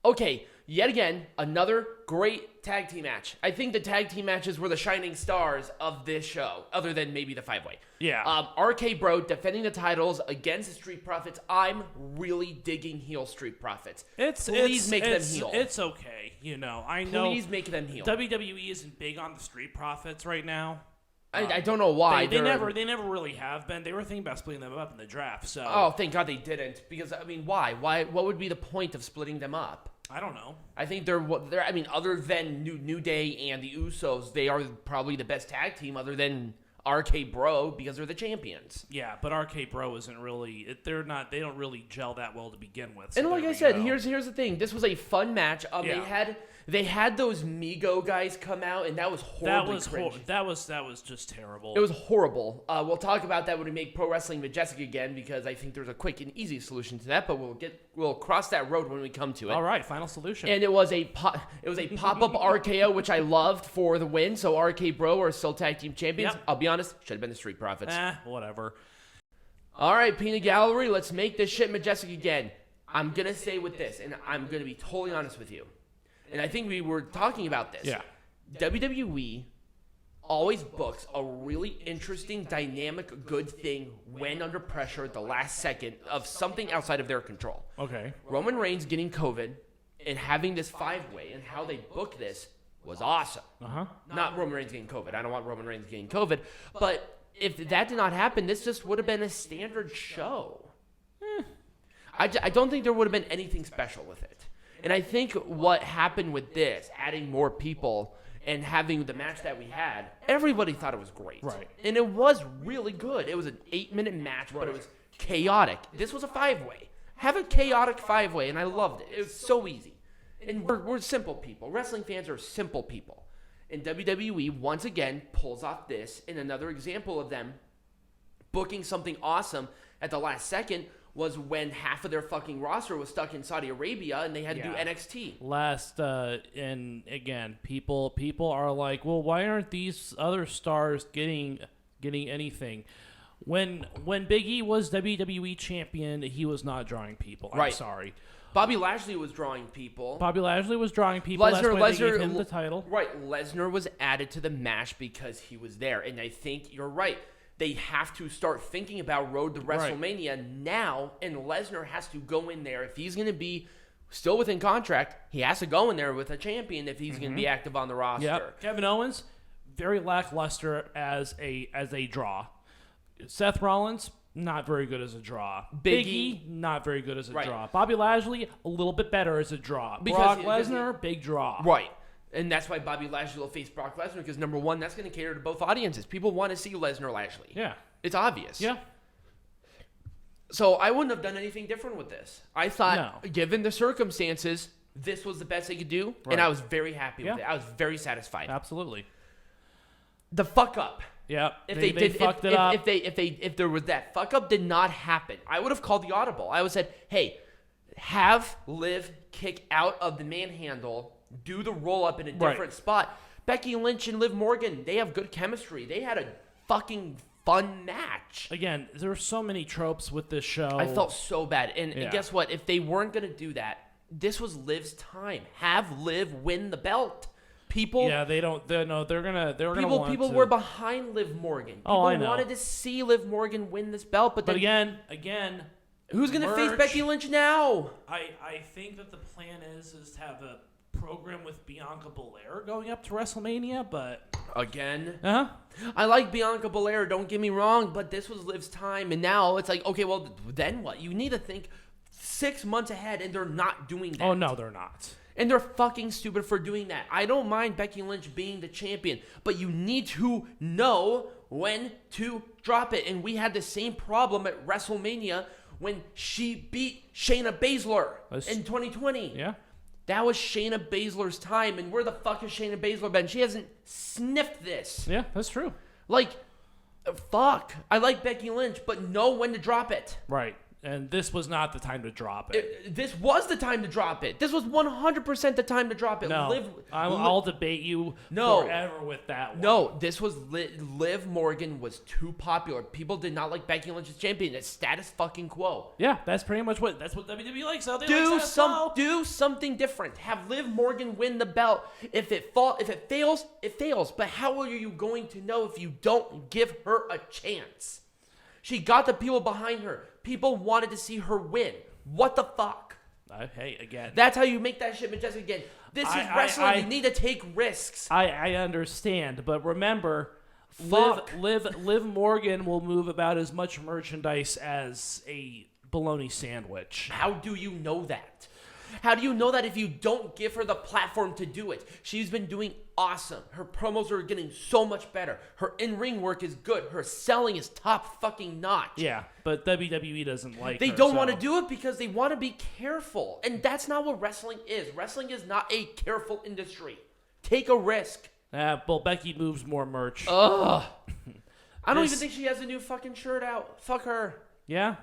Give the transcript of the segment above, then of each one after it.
Okay, yet again, another great tag team match. I think the tag team matches were the shining stars of this show, other than maybe the 5-way. Yeah. RK Bro defending the titles against the Street Profits. I'm really digging heel Street Profits. Please make them heel. It's okay. I know. Please make them heel. WWE isn't big on the Street Profits right now. I don't know why. They never really have been. They were thinking about splitting them up in the draft. So. Oh, thank God they didn't. Because why? What would be the point of splitting them up? I don't know. I think they're other than New Day and the Usos, they are probably the best tag team other than RK Bro because they're the champions. Yeah, but RK Bro isn't really. They don't really gel that well to begin with. So and like I said, here's the thing. This was a fun match. They had those Migo guys come out, and that was horribly cringy. That was just terrible. It was horrible. We'll talk about that when we make Pro Wrestling Majestic again, because I think there's a quick and easy solution to that. But we'll cross that road when we come to it. All right, final solution. And it was a pop-up RKO, which I loved for the win. So RK Bro are still tag team champions. Yep. I'll be honest, should have been the Street Profits. Whatever. All right, Peanut Gallery, let's make this shit majestic again. I'm gonna say with this, and I'm gonna be totally honest with you. And I think we were talking about this. Yeah. WWE always books a really interesting, dynamic, good thing when under pressure at the last second of something outside of their control. Okay. Roman Reigns getting COVID and having this 5-way and how they booked this was awesome. Uh-huh. Not Roman Reigns getting COVID. I don't want Roman Reigns getting COVID. But if that did not happen, this just would have been a standard show. I don't think there would have been anything special with it. And I think what happened with this, adding more people and having the match that we had, everybody thought it was great. Right. And it was really good. It was an 8-minute match, but it was chaotic. This was a 5-way. Have a chaotic 5-way, and I loved it. It was so easy. And we're simple people. Wrestling fans are simple people. And WWE, once again, pulls off this. And another example of them booking something awesome at the last second was when half of their fucking roster was stuck in Saudi Arabia and they had to do NXT. And again, people are like, well, why aren't these other stars getting anything? When Big E was WWE champion, he was not drawing people. I'm sorry. Bobby Lashley was drawing people. That's why they gave him the title. Right. Lesnar was added to the match because he was there. And I think you're right. They have to start thinking about Road to WrestleMania now, and Lesnar has to go in there. If he's going to be still within contract, he has to go in there with a champion if he's going to be active on the roster. Yep. Kevin Owens, very lackluster as a draw. Seth Rollins, not very good as a draw. Big E, not very good as a draw. Bobby Lashley, a little bit better as a draw. Brock Lesnar, big draw. Right. And that's why Bobby Lashley will face Brock Lesnar, because number one, that's going to cater to both audiences. People want to see Lesnar-Lashley. Yeah. It's obvious. Yeah. So I wouldn't have done anything different with this. I thought, given the circumstances, this was the best they could do, and I was very happy with it. I was very satisfied. Absolutely. The fuck up. Yeah. If fucked it up. If there was that fuck up did not happen, I would have called the audible. I would have said, hey, have Liv kick out of the manhandle, do the roll-up in a different spot. Becky Lynch and Liv Morgan, they have good chemistry. They had a fucking fun match. Again, there are so many tropes with this show. I felt so bad. And guess what? If they weren't going to do that, this was Liv's time. Have Liv win the belt. People... Yeah, they're gonna People were behind Liv Morgan. People I know. wanted to see Liv Morgan win this belt. But again... Who's going to face Becky Lynch now? I think that the plan is to have a program with Bianca Belair going up to WrestleMania, but... Again? Uh-huh. I like Bianca Belair, don't get me wrong, but this was Liv's time, and now it's like, okay, well, then what? You need to think 6 months ahead, and they're not doing that. Oh, no, they're not. And they're fucking stupid for doing that. I don't mind Becky Lynch being the champion, but you need to know when to drop it, and we had the same problem at WrestleMania when she beat Shayna Baszler in 2020. Yeah. That was Shayna Baszler's time, and where the fuck has Shayna Baszler been? She hasn't sniffed this. Yeah, that's true. Like, fuck. I like Becky Lynch, but know when to drop it. Right. And this was not the time to drop it. This was the time to drop it. This was 100% the time to drop it. No, I'll debate you forever with that one. No, this was Liv Morgan was too popular. People did not like Becky Lynch as champion. It's status fucking quo. Yeah, that's pretty much what WWE likes. So they do like something different. Have Liv Morgan win the belt. If it fails, it fails. But how are you going to know if you don't give her a chance? She got the people behind her. People wanted to see her win. What the fuck? Hey, again. That's how you make that shit majestic again. This is wrestling. You need to take risks. I understand, but remember, Liv Morgan will move about as much merchandise as a bologna sandwich. How do you know that? How do you know that if you don't give her the platform to do it? She's been doing awesome. Her promos are getting so much better. Her in-ring work is good. Her selling is top fucking notch. Yeah, but WWE doesn't like They her, don't want to do it because they want to be careful. And that's not what wrestling is. Wrestling is not a careful industry. Take a risk. Well, Becky moves more merch. Ugh. I don't even think she has a new fucking shirt out. Fuck her. Yeah?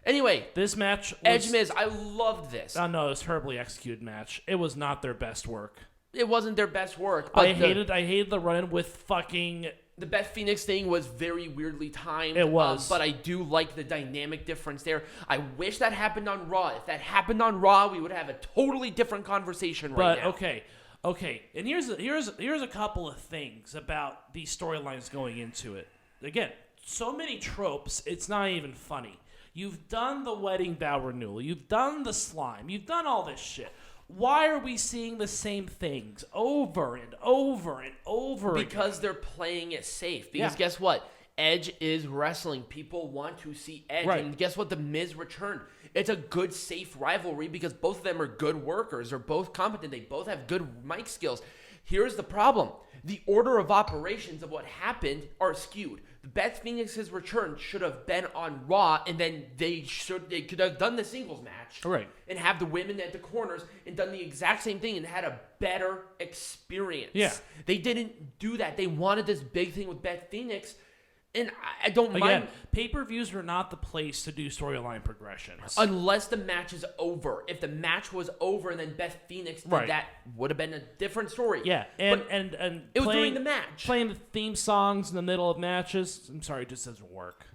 Anyway, this match was, Edge Miz, I loved this. Oh no, it was a terribly executed match. It was not their best work. It wasn't their best work. But I hated the run-in with fucking... The Beth Phoenix thing was very weirdly timed. It was. But I do like the dynamic difference there. I wish that happened on Raw. If that happened on Raw, we would have a totally different conversation right now. Okay. And here's a couple of things about these storylines going into it. Again, so many tropes, it's not even funny. You've done the wedding vow renewal. You've done the slime. You've done all this shit. Why are we seeing the same things over and over and over again? Because they're playing it safe. Because guess what? Edge is wrestling. People want to see Edge. Right. And guess what? The Miz returned. It's a good, safe rivalry because both of them are good workers. They're both competent. They both have good mic skills. Here's the problem. The order of operations of what happened are skewed. Beth Phoenix's return should have been on Raw, and then they could have done the singles match, right? And have the women at the corners and done the exact same thing and had a better experience. Yeah, they didn't do that. They wanted this big thing with Beth Phoenix, and I don't mind. Again, pay-per-views are not the place to do storyline progressions unless the match is over. If the match was over and then Beth Phoenix did that, would have been a different story. Yeah, and it was during the match. Playing the theme songs in the middle of matches, I'm sorry, it just doesn't work.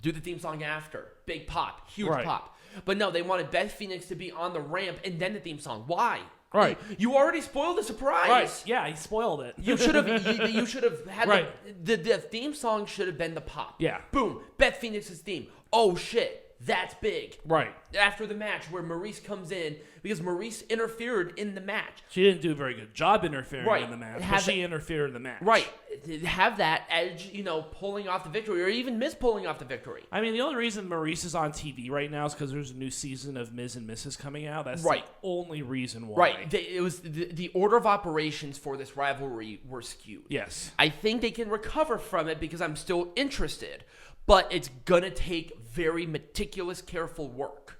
Do the theme song after. Big pop. Huge pop. But no, they wanted Beth Phoenix to be on the ramp and then the theme song. Why? Right. You already spoiled the surprise. Right. Yeah, he spoiled it. You should have had the theme song should have been the pop. Yeah. Boom. Beth Phoenix's theme. Oh shit. That's big. Right. After the match where Maurice comes in because Maurice interfered in the match. She didn't do a very good job interfering in the match, but she interfered in the match. Right. Have that Edge, pulling off the victory or even Miz pulling off the victory. I mean, the only reason Maurice is on TV right now is because there's a new season of Miz and Mrs. coming out. That's the only reason why. Right. It was the order of operations for this rivalry were skewed. Yes. I think they can recover from it because I'm still interested. But it's going to take very meticulous, careful work.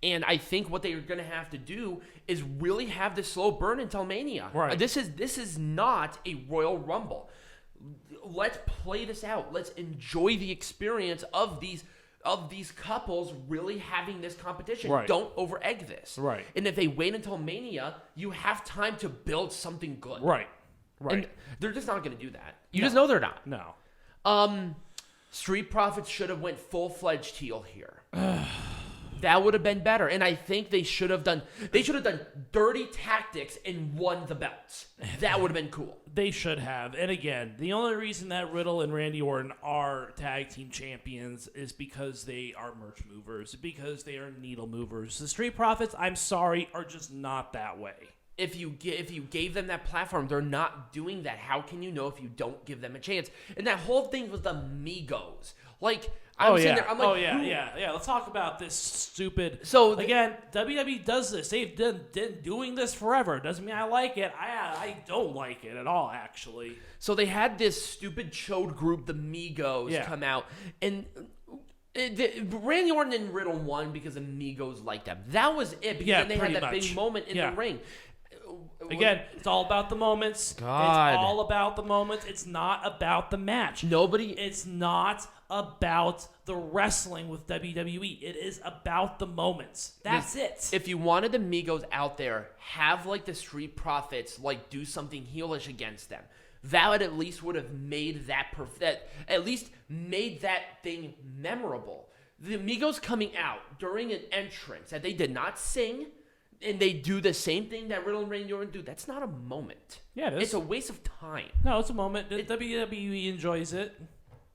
And I think what they're going to have to do is really have this slow burn until Mania. Right. This is not a Royal Rumble. Let's play this out. Let's enjoy the experience of these couples really having this competition. Right. Don't over-egg this. Right. And if they wait until Mania, you have time to build something good. Right. And they're just not going to do that. You just know they're not. No. Street Profits should have went full-fledged heel here. That would have been better. And I think they should have done dirty tactics and won the belts. That would have been cool. They should have. And again, the only reason that Riddle and Randy Orton are tag team champions is because they are merch movers, because they are needle movers. The Street Profits, I'm sorry, are just not that way. If you gave them that platform, they're not doing that. How can you know if you don't give them a chance? And that whole thing was the Migos. Like, I'm sitting there, I'm like, yeah. Let's talk about this stupid. So again, WWE does this. They've been doing this forever. Doesn't mean I like it. I don't like it at all, actually. So they had this stupid chode group, the Migos, come out, and Randy Orton and Riddle won because the Migos liked them. That was it. Because then they had that big moment in the ring. Again, it's all about the moments. God. It's all about the moments. It's not about the match. Nobody. It's not about the wrestling with WWE. It is about the moments. That's it. If you wanted the Migos out there, have like the Street Profits like do something heelish against them. That at least would have made that thing memorable. The Migos coming out during an entrance that they did not sing, and they do the same thing that Riddle and Randy Orton do. That's not a moment. Yeah, it is. It's a waste of time. No, it's a moment. WWE enjoys it.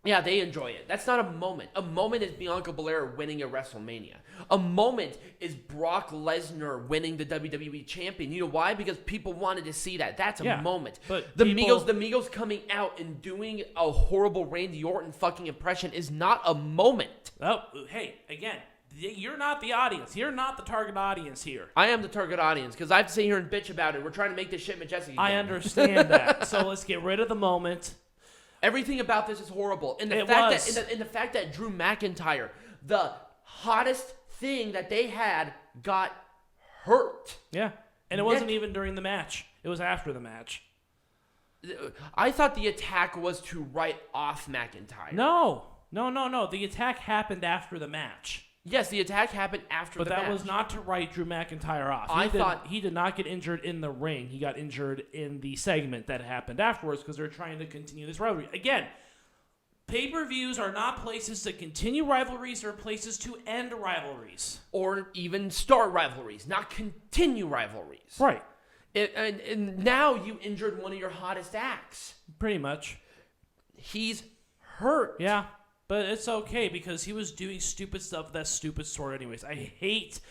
Yeah, they enjoy it. That's not a moment. A moment is Bianca Belair winning at WrestleMania. A moment is Brock Lesnar winning the WWE champion. You know why? Because people wanted to see that. That's a moment. But the Migos coming out and doing a horrible Randy Orton fucking impression is not a moment. Oh, hey, again, you're not the audience. You're not the target audience here. I am the target audience because I have to sit here and bitch about it. We're trying to make this shit majestic again. I understand that. So let's get rid of the moment. Everything about this is horrible. And the fact that Drew McIntyre, the hottest thing that they had, got hurt. Yeah. And it wasn't even during the match. It was after the match. I thought the attack was to write off McIntyre. No. The attack happened after the match. Yes, the attack happened after the match. But that was not to write Drew McIntyre off. He did not get injured in the ring. He got injured in the segment that happened afterwards because they're trying to continue this rivalry. Again, pay-per-views are not places to continue rivalries. They're places to end rivalries. Or even start rivalries, not continue rivalries. Right. And now you injured one of your hottest acts. Pretty much. He's hurt. Yeah. But it's okay because he was doing stupid stuff with that stupid sword anyways. I hate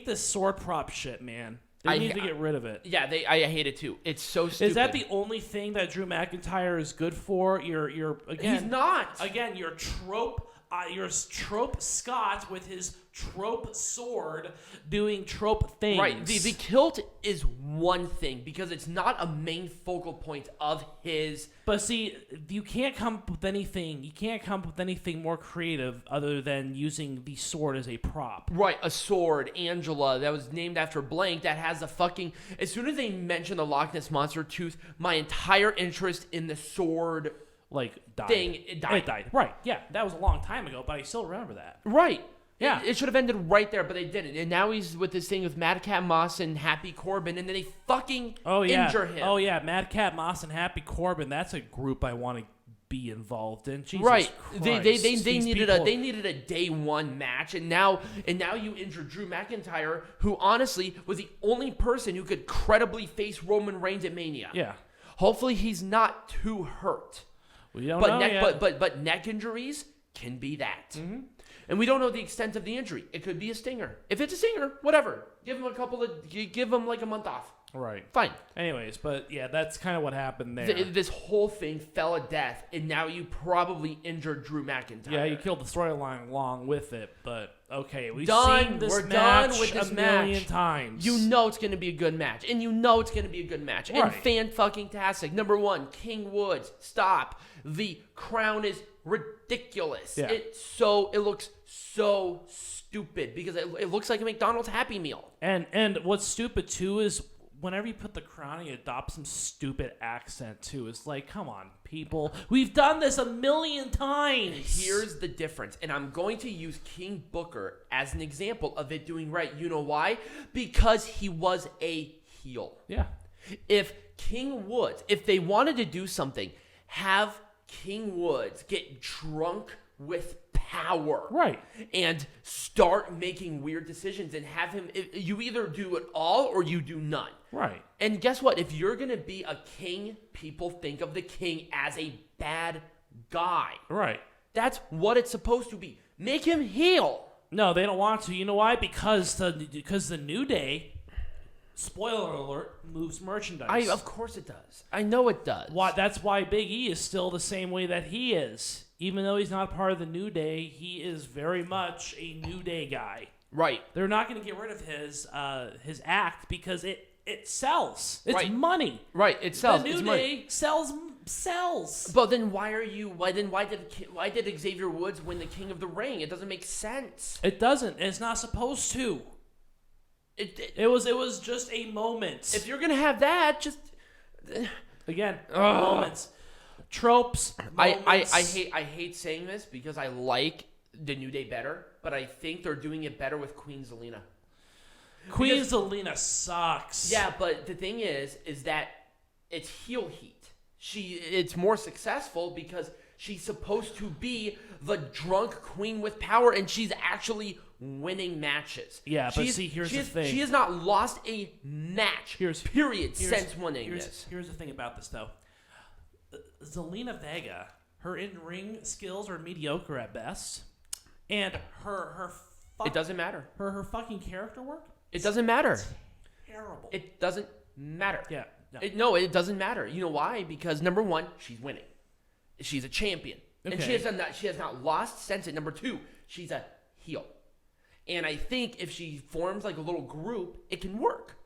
this sword prop shit, man. They need to get rid of it. Yeah, I hate it too. It's so stupid. Is that the only thing that Drew McIntyre is good for? He's not. Again, your trope Scott with his trope sword doing trope things. Right. The kilt is one thing because it's not a main focal point of his. But see, you can't come up with anything. You can't come up with anything more creative other than using the sword as a prop. Right, a sword, Angela, that was named after blank, that has a fucking. As soon as they mentioned the Loch Ness Monster tooth, my entire interest in the sword died. It died. Right. Yeah, that was a long time ago, but I still remember that. Right. Yeah. It should have ended right there, but they didn't. And now he's with this thing with Madcap Moss and Happy Corbin, and then they fucking injure him. Oh, yeah. Madcap Moss and Happy Corbin. That's a group I want to be involved in. Jesus right. Christ. They needed a day one match, and now you injure Drew McIntyre, who honestly was the only person who could credibly face Roman Reigns at Mania. Yeah. Hopefully he's not too hurt. We don't know yet. But neck injuries can be that. Mm-hmm. And we don't know the extent of the injury. It could be a stinger. If it's a stinger, whatever. Give him like a month off. Right. Fine. Anyways, but yeah, that's kind of what happened there. This whole thing fell at death, and now you probably injured Drew McIntyre. Yeah, you killed the storyline along with it, but okay. We're done with this a million times. You know it's going to be a good match, and you know it's going to be a good match. Right. And fan-fucking-tastic. Number one, King Woods, stop. The crown is ridiculous. Yeah. It looks so stupid because it looks like a McDonald's Happy Meal. And what's stupid too is whenever you put the crown, you adopt some stupid accent too. It's like, come on, people. We've done this a million times. Here's the difference, and I'm going to use King Booker as an example of it doing right. You know why? Because he was a heel. Yeah. If King Woods, if they wanted to do something, have King Woods get drunk with power. Right. And start making weird decisions and have him, you either do it all or you do none. Right. And guess what? If you're going to be a king, people think of the king as a bad guy. Right. That's what it's supposed to be. Make him heel. No, they don't want to. You know why? Because the New Day, spoiler alert, moves merchandise. Of course it does. I know it does. That's why Big E is still the same way that he is. Even though he's not part of the New Day, he is very much a New Day guy. Right. They're not going to get rid of his act because it sells. It's right. money. Right. It sells. The New Day sells. But then why did Xavier Woods win the King of the Ring? It doesn't make sense. It doesn't. It's not supposed to. It was just a moment. If you're gonna have that, just again moments. tropes. I moments. hate saying this because I like the New Day better, but I think they're doing it better with Queen Zelina. Queen Zelina sucks. Yeah, but the thing is that it's heel heat. It's more successful because she's supposed to be the drunk queen with power, and she's actually winning matches. Yeah, but see, here's the thing. She has not lost a match, since winning this. Here's the thing about this, though. Zelina Vega, her in-ring skills are mediocre at best, and it doesn't matter. Her fucking character work? It doesn't matter. Terrible. It doesn't matter. Yeah. No, it doesn't matter. You know why? Because number one, she's winning. She's a champion. Okay. And she has not lost since it. Number two, she's a heel. And I think if she forms like a little group, it can work.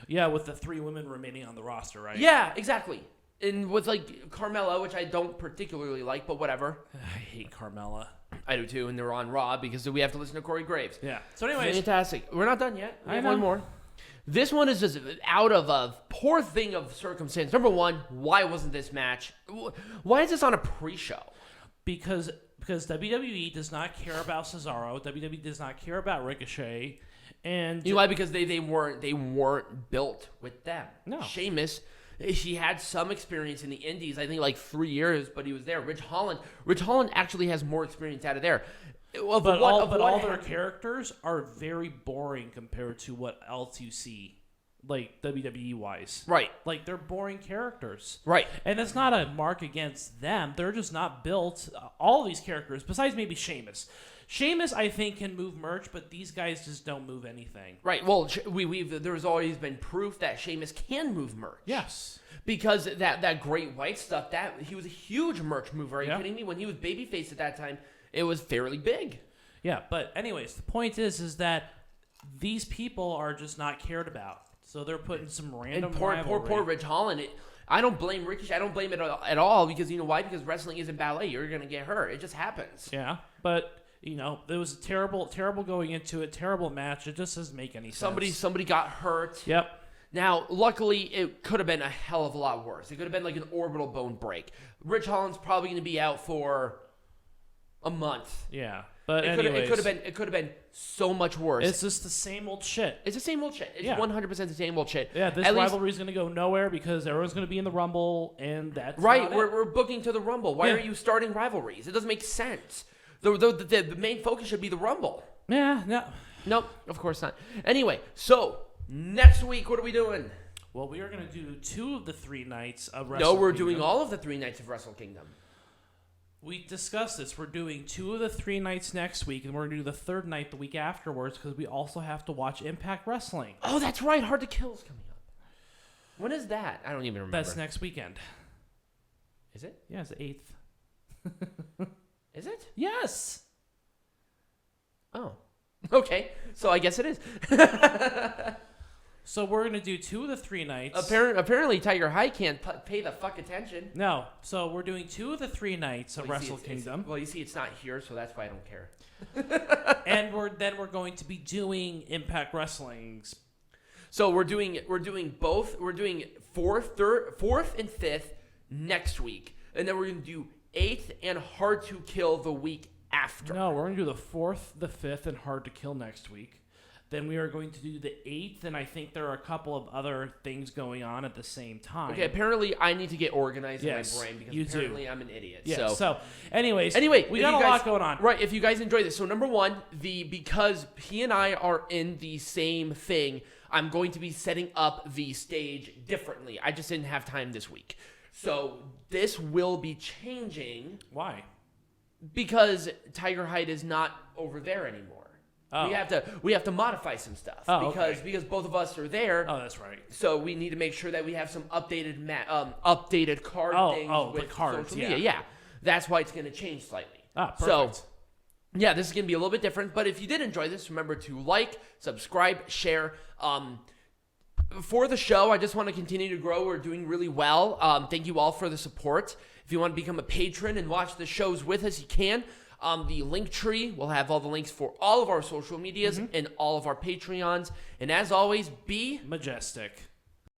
Yeah, with the 3 women remaining on the roster, right? Yeah, exactly. And with like Carmella, which I don't particularly like, but whatever. I hate Carmella. I do too, and they're on Raw because we have to listen to Corey Graves. Yeah. So anyways. Fantastic. We're not done yet. I know. One more. This one is just out of a poor thing of circumstance. Number one, why wasn't this match? Why is this on a pre-show? Because WWE does not care about Cesaro. WWE does not care about Ricochet. And you know why? Because they weren't built with them. No. Sheamus, he had some experience in the Indies. I think like 3 years, but he was there. Rich Holland actually has more experience out of there. But all their characters are very boring compared to what else you see, like WWE wise. Right. Like they're boring characters. Right. And that's not a mark against them. They're just not built. All these characters, besides maybe Sheamus. Sheamus, I think, can move merch, but these guys just don't move anything. Right. Well, there's always been proof that Sheamus can move merch. Yes. Because that Great White stuff, that he was a huge merch mover. Are you Yeah. kidding me? When he was babyface at that time, it was fairly big. Yeah, but anyways, the point is that these people are just not cared about. So they're putting some random And poor Rich Holland. I don't blame Ricochet. I don't blame it at all because you know why? Because wrestling isn't ballet. You're gonna get hurt. It just happens. Yeah, but you know it was terrible going into it. Terrible match. It just doesn't make any sense. Somebody got hurt. Yep. Now, luckily, it could have been a hell of a lot worse. It could have been like an orbital bone break. Rich Holland's probably going to be out for a month. Yeah, but it could have been so much worse. It's just the same old shit. It's the same old shit. It's Yeah. 100% the same old shit. Yeah, this rivalry's going to go nowhere because everyone's going to be in the Rumble, and that's right. not it. We're booking to the Rumble. Why Yeah. are you starting rivalries? It doesn't make sense. The main focus should be the Rumble. Yeah, no. Nope, of course not. Anyway, so next week, what are we doing? Well, we are going to do 2 of the 3 nights of No, Wrestle we're Kingdom. doing all of the 3 nights of Wrestle Kingdom. We discussed this. We're doing 2 of the 3 nights next week, and we're going to do the 3rd night the week afterwards because we also have to watch Impact Wrestling. Oh, that's right. Hard to Kill is coming up. When is that? I don't even remember. That's next weekend. Is it? Yeah, it's the 8th. Is it? Yes. Oh. Okay. So I guess it is. So we're going to do 2 of the 3 nights. Apparently Tiger High can't pay the fuck attention. No. So we're doing 2 of the 3 nights of Wrestle Kingdom. Well, you see, it's not here, so that's why I don't care. And we're going to be doing Impact Wrestling's. So we're doing both. We're doing fourth and 5th next week, and then we're going to do 8th and Hard to Kill the week after. No, we're going to do the 4th, the 5th, and Hard to Kill next week. Then we are going to do the 8th, and I think there are a couple of other things going on at the same time. Okay, apparently I need to get organized Yes, in my brain because you apparently do. I'm an idiot. Yeah, So anyway, we got a lot going on. Right, if you guys enjoy this. So number one, because he and I are in the same thing, I'm going to be setting up the stage differently. I just didn't have time this week. So this will be changing. Why? Because Tiger Height is not over there anymore. Oh. We have to modify some stuff because both of us are there. Oh, that's right. So we need to make sure that we have some updated card things with the cards, social media. Yeah, that's why it's going to change slightly. Ah, perfect. So yeah, this is going to be a little bit different. But if you did enjoy this, remember to like, subscribe, share. For the show, I just want to continue to grow. We're doing really well. Thank you all for the support. If you want to become a patron and watch the shows with us, you can. The link tree will have all the links for all of our social medias and all of our Patreons. And as always, be majestic.